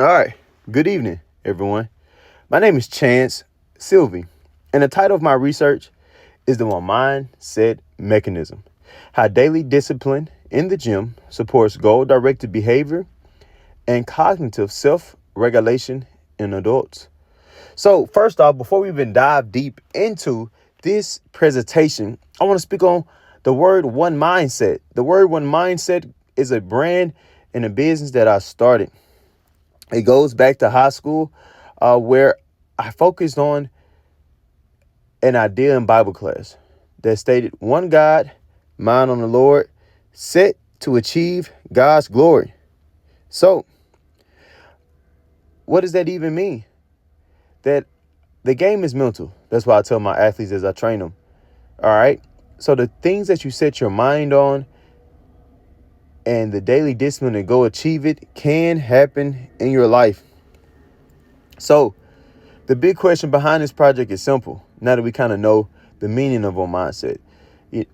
All right. Good evening, everyone. My name is Chance Sylvie, and the title of my research is the OneMindSet Mechanism: How Daily Discipline in the Gym Supports Goal-Directed Behavior and Cognitive Self-Regulation in Adults. So, first off, before we even dive deep into this presentation, I want to speak on the word One Mindset. The word One Mindset is a brand and a business that I started. It goes back to high school, where I focused on an idea in Bible class that stated one God, mind on the Lord, set to achieve God's glory. So, what does that even mean? That the game is mental. That's why I tell my athletes as I train them. All right. So the things that you set your mind on and the daily discipline to go achieve it can happen in your life. So the big question behind this project is simple. Now that we kind of know the meaning of our mindset, we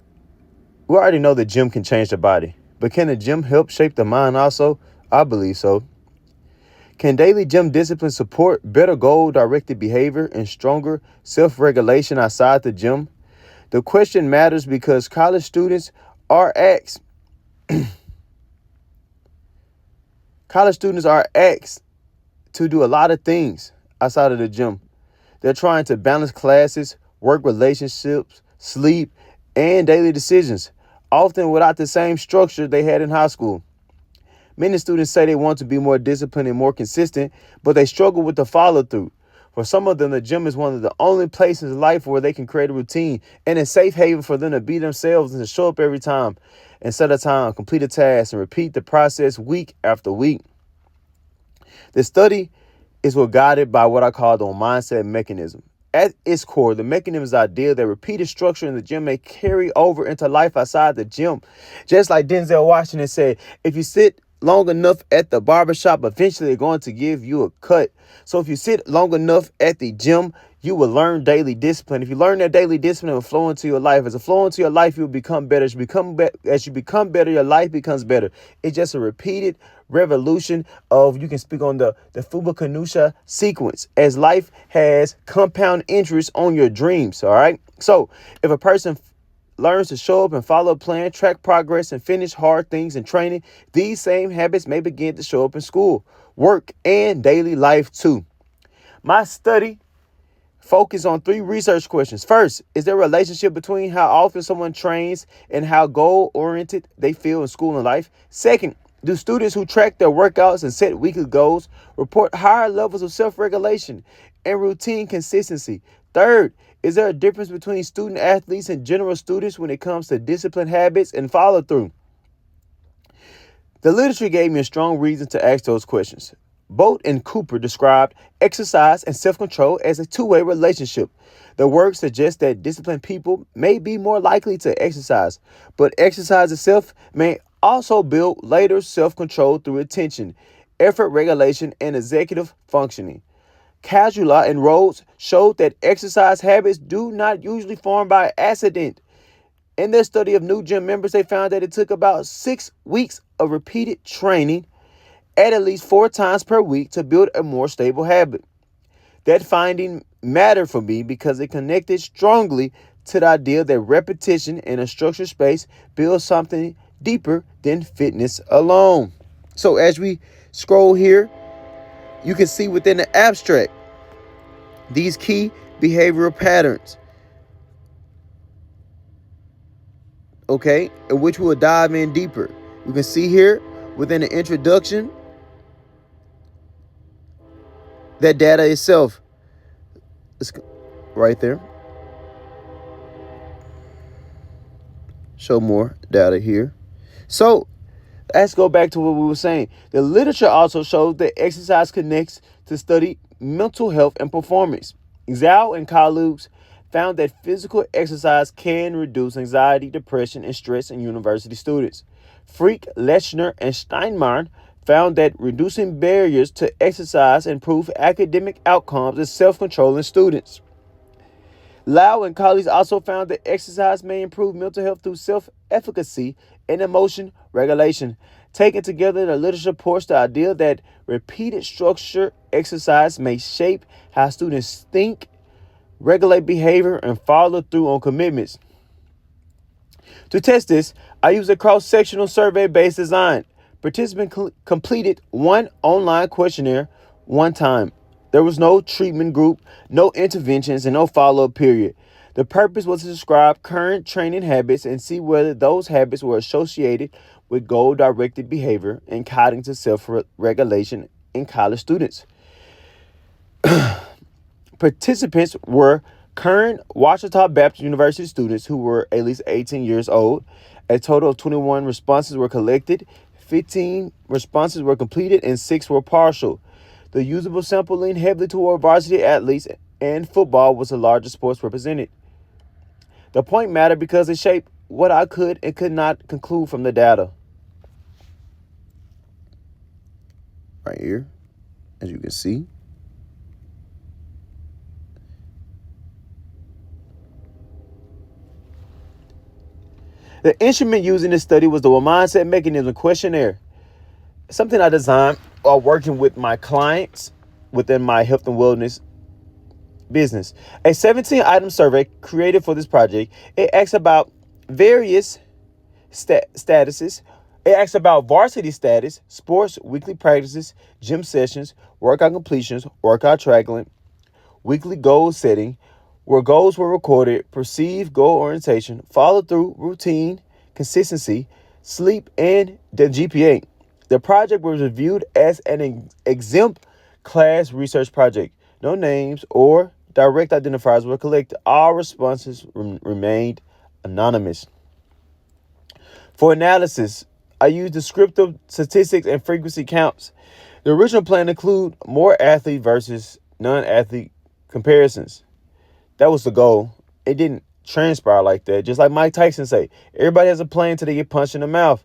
already know the gym can change the body, but can the gym help shape the mind also? I believe so. Can daily gym discipline support better goal-directed behavior and stronger self-regulation outside the gym? The question matters because college students are asked to do a lot of things outside of the gym. They're trying to balance classes, work relationships, sleep, and daily decisions, often without the same structure they had in high school. Many students say they want to be more disciplined and more consistent, but they struggle with the follow-through. For some of them, the gym is one of the only places in life where they can create a routine and a safe haven for them to be themselves and to show up every time and set a time, complete a task, and repeat the process week after week. The study is guided by what I call the mindset mechanism. At its core, the mechanism is the idea that repeated structure in the gym may carry over into life outside the gym. Just like Denzel Washington said, if you sit long enough at the barbershop, eventually they're going to give you a cut. So if you sit long enough at the gym, you will learn daily discipline. If you learn that daily discipline, it will flow into your life. As it flow into your life, you will become better. As you become better, your life becomes better. It's just a repeated revolution of, you can speak on the Fuba sequence, as life has compound interest on your dreams. All right. So if a person learns to show up and follow a plan, track progress, and finish hard things in training, these same habits may begin to show up in school, work, and daily life too. My study focused on 3 research questions. First, is there a relationship between how often someone trains and how goal-oriented they feel in school and life? Second, do students who track their workouts and set weekly goals report higher levels of self-regulation and routine consistency? Third, is there a difference between student athletes and general students when it comes to discipline habits and follow-through? The literature gave me a strong reason to ask those questions. Bolt and Cooper described exercise and self-control as a two-way relationship. The work suggests that disciplined people may be more likely to exercise, but exercise itself may also build later self-control through attention, effort regulation, and executive functioning. Casula and Rhodes showed that exercise habits do not usually form by accident. In their study of new gym members, they found that it took about 6 weeks of repeated training at least 4 times per week to build a more stable habit. That finding mattered for me because it connected strongly to the idea that repetition in a structured space builds something deeper than fitness alone. So as we scroll here, you can see within the abstract these key behavioral patterns, okay, in which we'll dive in deeper. You can see here within the introduction that data itself is right there. Show more data here. So let's go back to what we were saying. The literature also shows that exercise connects to study mental health and performance. Zhao and colleagues found that physical exercise can reduce anxiety, depression, and stress in university students. Freak, Lechner, and Steinmeier found that reducing barriers to exercise improved academic outcomes and self-control in students. Lau and colleagues also found that exercise may improve mental health through self-efficacy and emotion regulation. Taken together, the literature supports the idea that repeated structured exercise may shape how students think, regulate behavior, and follow through on commitments. To test this, I used a cross-sectional survey-based design. Participants completed one online questionnaire one time. There was no treatment group, no interventions, and no follow-up period. The purpose was to describe current training habits and see whether those habits were associated with goal-directed behavior and cognitive self-regulation in college students. Participants were current Ouachita Baptist University students who were at least 18 years old. A total of 21 responses were collected, 15 responses were completed, and 6 were partial. The usable sample leaned heavily toward varsity athletes, and football was the largest sports represented. The point mattered because it shaped what I could and could not conclude from the data. Right here, as you can see. The instrument used in this study was the OneMindSet Mechanism questionnaire, something I designed while working with my clients within my health and wellness business. A 17-item survey created for this project. It asks about various statuses. It asks about varsity status, sports, weekly practices, gym sessions, workout completions, workout tracking, weekly goal setting, where goals were recorded, perceived goal orientation, follow through, routine, consistency, sleep, and the GPA. The project was reviewed as an exempt class research project. No names or direct identifiers were collected. All responses remained anonymous. For analysis, I used descriptive statistics and frequency counts. The original plan included more athlete versus non-athlete comparisons. That was the goal. It didn't transpire like that. Just like Mike Tyson say, everybody has a plan until they get punched in the mouth.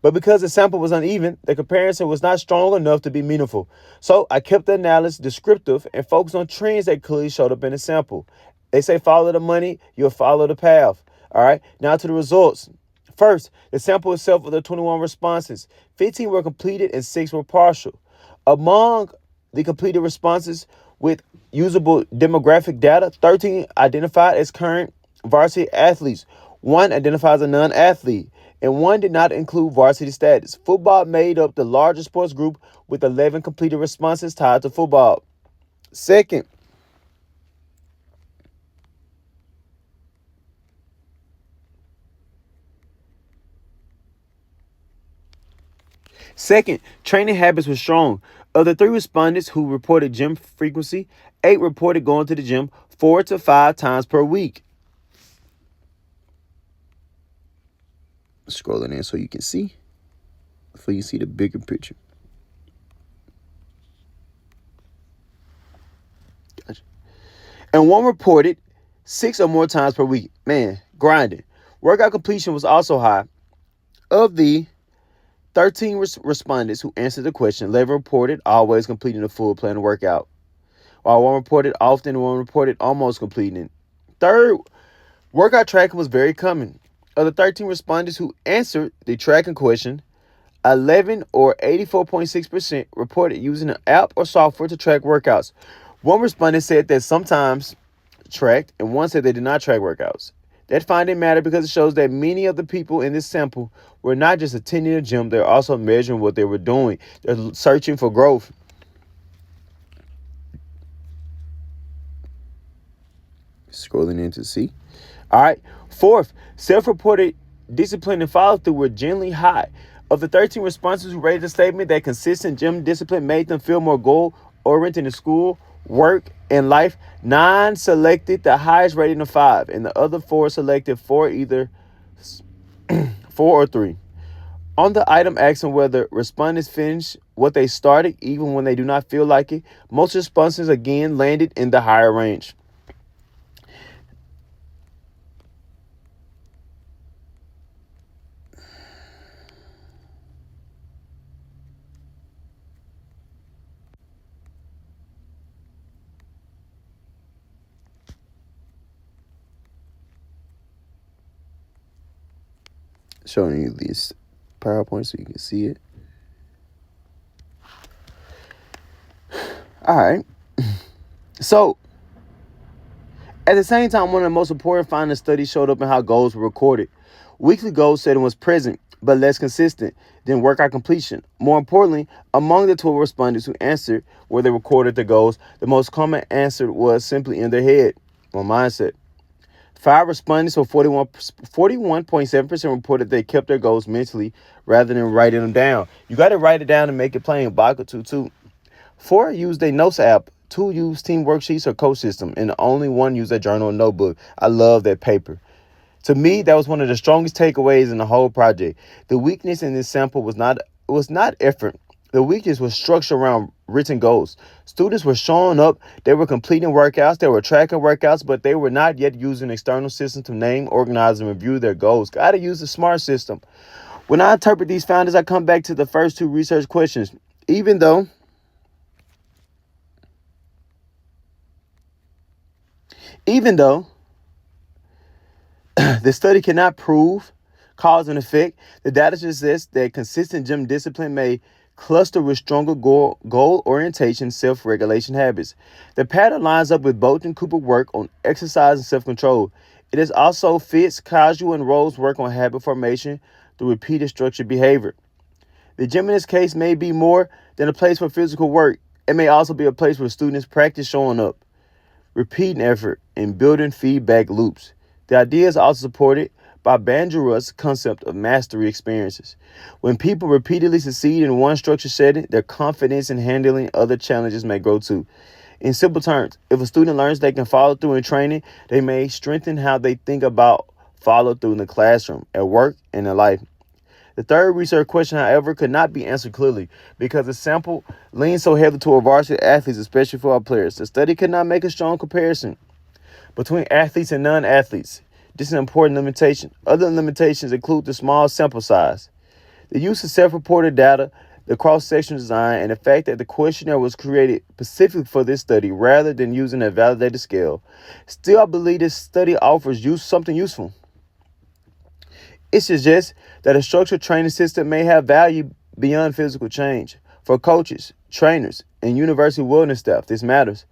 But because the sample was uneven, the comparison was not strong enough to be meaningful. So I kept the analysis descriptive and focused on trends that clearly showed up in the sample. They say follow the money, you'll follow the path. All right, now to the results. First, the sample itself of the 21 responses. 15 were completed and 6 were partial. Among the completed responses with usable demographic data, 13 identified as current varsity athletes. 1 identifies as a non-athlete, and 1 did not include varsity status. Football made up the largest sports group with 11 completed responses tied to football. Second, training habits were strong. Of the 3 respondents who reported gym frequency, 8 reported going to the gym 4 to 5 times per week. Scrolling in so you can see, before you see the bigger picture. Gotcha. And 1 reported 6 or more times per week. Man, grinding. Workout completion was also high. Of the 13 respondents who answered the question, 11 reported always completing a full planned workout, while 1 reported often and 1 reported almost completing it. Third, workout tracking was very common. Of the 13 respondents who answered the tracking question, 11 or 84.6% reported using an app or software to track workouts. 1 respondent said that sometimes tracked, and 1 said they did not track workouts. That finding mattered because it shows that many of the people in this sample were not just attending a gym, they're also measuring what they were doing. They're searching for growth. Scrolling in to see. All right. Fourth, self-reported discipline and follow-through were generally high. Of the 13 responses who rated the statement that consistent gym discipline made them feel more goal-oriented in school, work, and life, 9 selected the highest rating of 5, and the other 4 selected 4 or 3. On the item asking whether respondents finish what they started even when they do not feel like it, most responses again landed in the higher range. Showing you this PowerPoint so you can see it. All right. So at the same time, one of the most important findings of the study showed up in how goals were recorded. Weekly goal setting was present, but less consistent than workout completion. More importantly, among the 12 respondents who answered where they recorded the goals, the most common answer was simply in their head, or mindset. 5 respondents, or 41.7%, reported they kept their goals mentally rather than writing them down. You got to write it down and make it plain. Baka too. 4 used a notes app. 2 used team worksheets or coach system, and only 1 used a journal or notebook. I love that paper. To me, that was one of the strongest takeaways in the whole project. The weakness in this sample was not effort. The weakness was structure around written goals. Students were showing up, they were completing workouts, they were tracking workouts, but they were not yet using external systems to name, organize, and review their goals. Gotta use the SMART system. When I interpret these findings, I come back to the first 2 research questions. Even though Even though the study cannot prove cause and effect, the data suggests that consistent gym discipline may cluster with stronger goal orientation, self-regulation habits. The pattern lines up with Bolt and Cooper work on exercise and self-control. It is also fits casual and Rose work on habit formation through repeated structured behavior. The gym in this case may be more than a place for physical work. It may also be a place where students practice showing up, repeating effort, and building feedback loops. The idea is also supported by Bandura's concept of mastery experiences. When people repeatedly succeed in one structured setting, their confidence in handling other challenges may grow too. In simple terms, if a student learns they can follow through in training, they may strengthen how they think about follow through in the classroom, at work, and in life. The third research question, however, could not be answered clearly because the sample leans so heavily toward varsity athletes, especially for our players. The study could not make a strong comparison between athletes and non-athletes. This is an important limitation. Other limitations include the small sample size, the use of self-reported data, the cross-sectional design, and the fact that the questionnaire was created specifically for this study rather than using a validated scale. Still, I believe this study offers something useful. It suggests that a structured training system may have value beyond physical change. For coaches, trainers, and university wellness staff, this matters.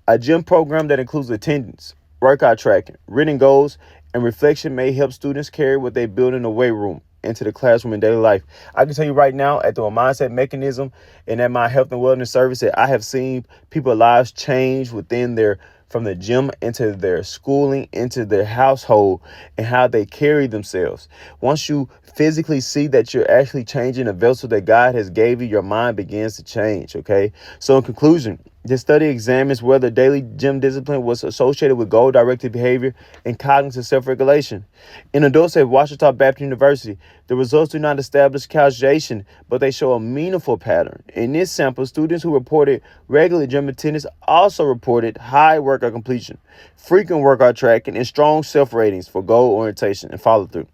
A gym program that includes attendance, workout tracking, written goals, and reflection may help students carry what they build in the weight room into the classroom and daily life. I can tell you right now at the OneMindSet Mechanism and at my health and wellness service that I have seen people's lives change from the gym into their schooling, into their household, and how they carry themselves. Once you physically see that you're actually changing the vessel that God has gave you, your mind begins to change, okay? So in conclusion, this study examines whether daily gym discipline was associated with goal-directed behavior and cognitive self-regulation. In adults at Ouachita Baptist University, the results do not establish causation, but they show a meaningful pattern. In this sample, students who reported regular gym attendance also reported high workout completion, frequent workout tracking, and strong self-ratings for goal orientation and follow-through.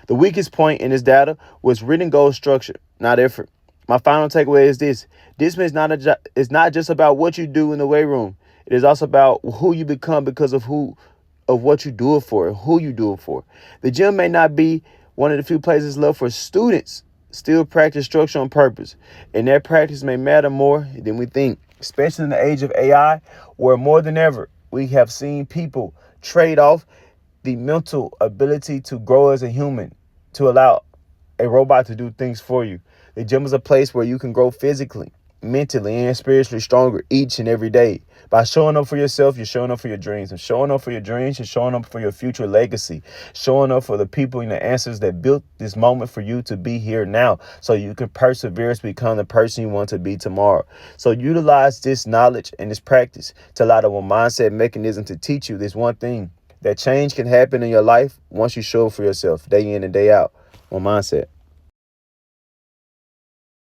The weakest point in this data was written goal structure, not effort. My final takeaway is this. Discipline is not just about what you do in the weight room. It is also about who you become because of what you do it for and who you do it for. The gym may not be one of the few places left for students still practice structure on purpose, and that practice may matter more than we think, especially in the age of AI, where more than ever we have seen people trade off the mental ability to grow as a human to allow a robot to do things for you. The gym is a place where you can grow physically, mentally, and spiritually stronger each and every day. By showing up for yourself, you're showing up for your dreams. And showing up for your dreams, you're showing up for your future legacy. Showing up for the people and the answers that built this moment for you to be here now so you can persevere to become the person you want to be tomorrow. So utilize this knowledge and this practice to allow the mindset mechanism to teach you this one thing, that change can happen in your life once you show up for yourself day in and day out. One mindset.